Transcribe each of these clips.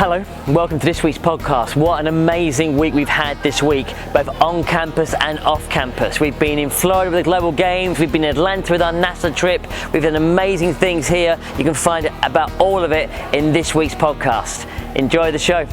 Hello, welcome to this week's podcast. What an amazing week we've had this week, both on campus and off campus. We've been in Florida with the Global Games, we've been in Atlanta with our NASA trip, we've done amazing things here. You can find out about all of it in this week's podcast. Enjoy the show.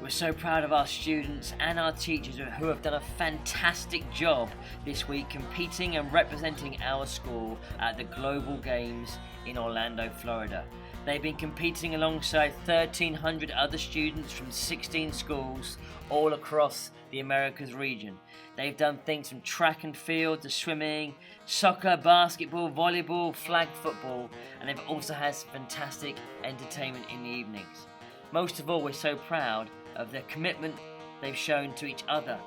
We're so proud of our students and our teachers who have done a fantastic job this week competing and representing our school at the Global Games in Orlando, Florida. They've been competing alongside 1,300 other students from 16 schools all across the Americas region. They've done things from track and field to swimming, soccer, basketball, volleyball, flag football, and they've also had fantastic entertainment in the evenings. Most of all, we're so proud of their commitment they've shown to each other,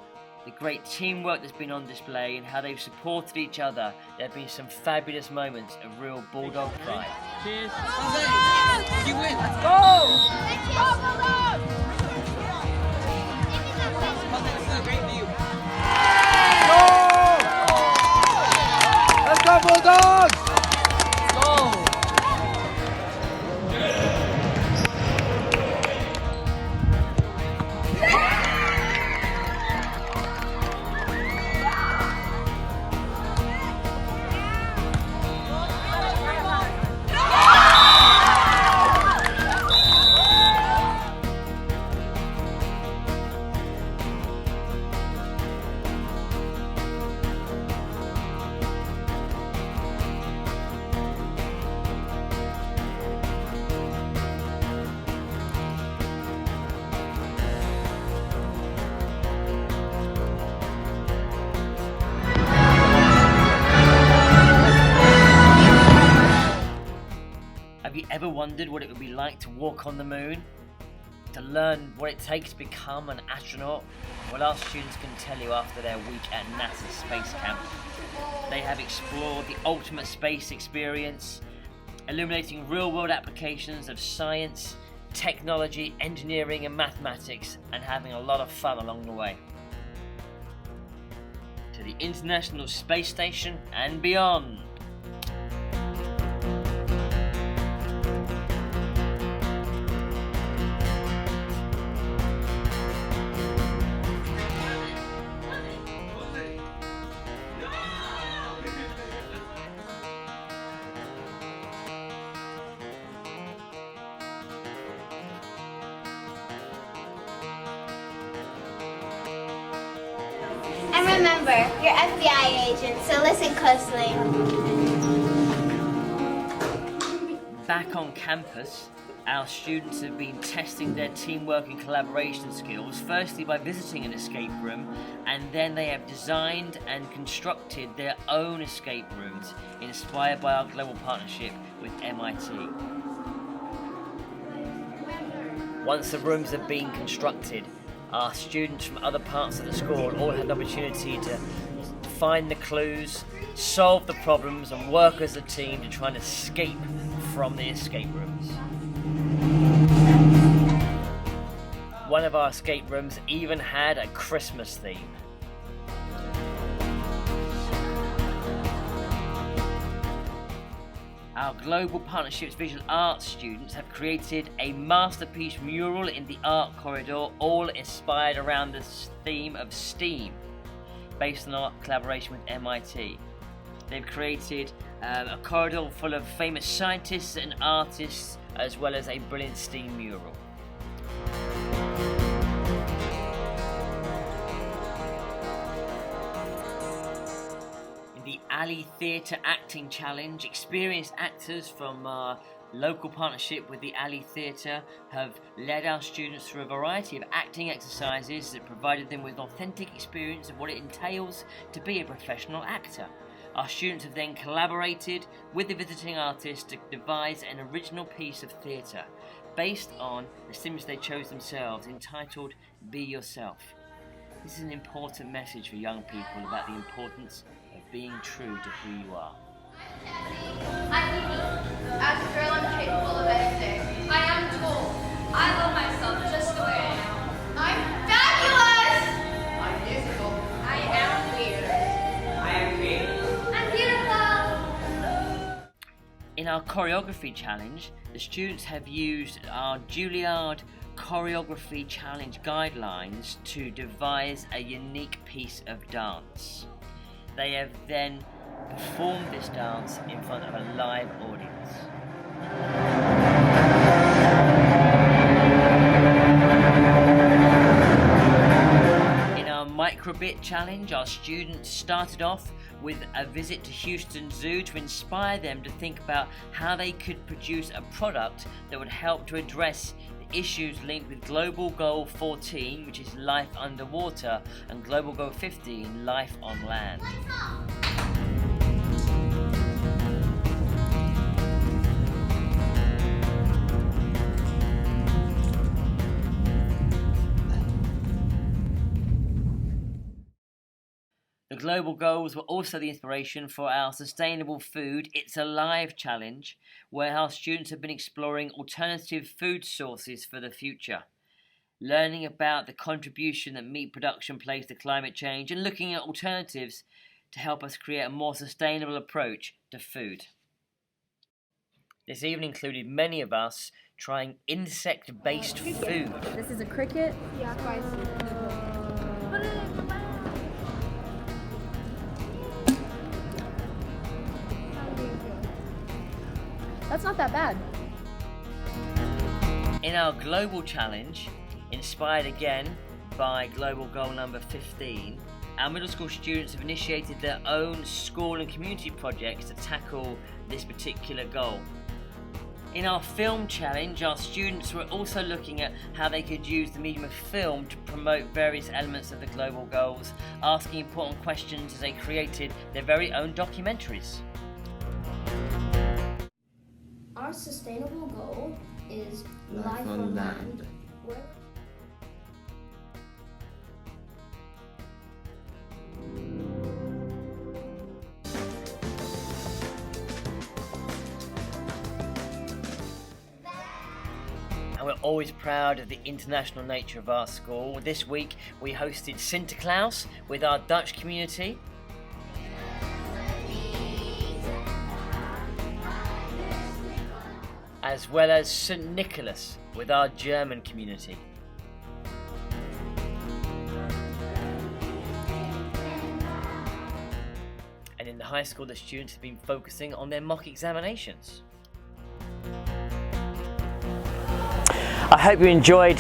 the great teamwork that's been on display, and how they've supported each other. There have been some fabulous moments of real Bulldog pride. Cheers! You win! Let's go! Let's go, Bulldogs! Great view. Let's go, Bulldogs! Let's go! Have you ever wondered what it would be like to walk on the moon? To learn what it takes to become an astronaut? Well, our students can tell you after their week at NASA Space Camp. They have explored the ultimate space experience, illuminating real-world applications of science, technology, engineering and mathematics, and having a lot of fun along the way. To the International Space Station and beyond. And remember, you're FBI agents, so listen closely. Back on campus, our students have been testing their teamwork and collaboration skills, firstly by visiting an escape room, and then they have designed and constructed their own escape rooms, inspired by our global partnership with MIT. Once the rooms have been constructed, our students from other parts of the school all had the opportunity to find the clues, solve the problems, and work as a team to try and escape from the escape rooms. One of our escape rooms even had a Christmas theme. Our Global Partnerships Visual Arts students have created a masterpiece mural in the art corridor, all inspired around the theme of STEAM, based on our collaboration with MIT. They've created a corridor full of famous scientists and artists, as well as a brilliant STEAM mural. The Alley Theatre Acting Challenge, experienced actors from our local partnership with the Alley Theatre have led our students through a variety of acting exercises that provided them with an authentic experience of what it entails to be a professional actor. Our students have then collaborated with the visiting artist to devise an original piece of theatre based on the stimulus they chose themselves, entitled Be Yourself. This is an important message for young people about the importance of being true to who you are. I'm unique. As a girl, I'm capable of anything. I am tall. I love myself just the way I am. I'm fabulous! I'm musical. I am weird. I am creative. I'm beautiful! In our choreography challenge, the students have used our Juilliard Choreography Challenge guidelines to devise a unique piece of dance. They have then performed this dance in front of a live audience. In our Microbit challenge, our students started off with a visit to Houston Zoo to inspire them to think about how they could produce a product that would help to address the issues linked with Global Goal 14, which is life underwater, and Global Goal 15, life on land. The global goals were also the inspiration for our Sustainable Food It's Alive challenge, where our students have been exploring alternative food sources for the future, learning about the contribution that meat production plays to climate change and looking at alternatives to help us create a more sustainable approach to food. This evening included many of us trying insect-based food. This is a cricket. Yeah, guys. That's not that bad. In our global challenge, inspired again by global goal number 15, our middle school students have initiated their own school and community projects to tackle this particular goal. In our film challenge, our students were also looking at how they could use the medium of film to promote various elements of the global goals, asking important questions as they created their very own documentaries. Our sustainable goal is life on land. And we're always proud of the international nature of our school. This week we hosted Sinterklaas with our Dutch community. As well as St. Nicholas with our German community. And in the high school, the students have been focusing on their mock examinations. I hope you enjoyed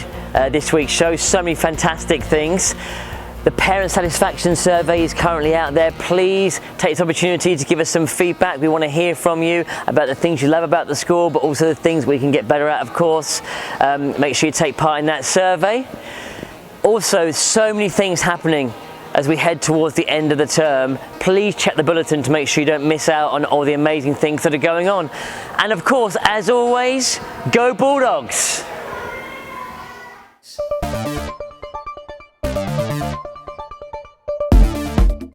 this week's show. So many fantastic things. The parent satisfaction survey is currently out there. Please take this opportunity to give us some feedback. We want to hear from you about the things you love about the school, but also the things we can get better at, of course. Make sure you take part in that survey. Also, so many things happening as we head towards the end of the term. Please check the bulletin to make sure you don't miss out on all the amazing things that are going on. And of course, as always, go Bulldogs!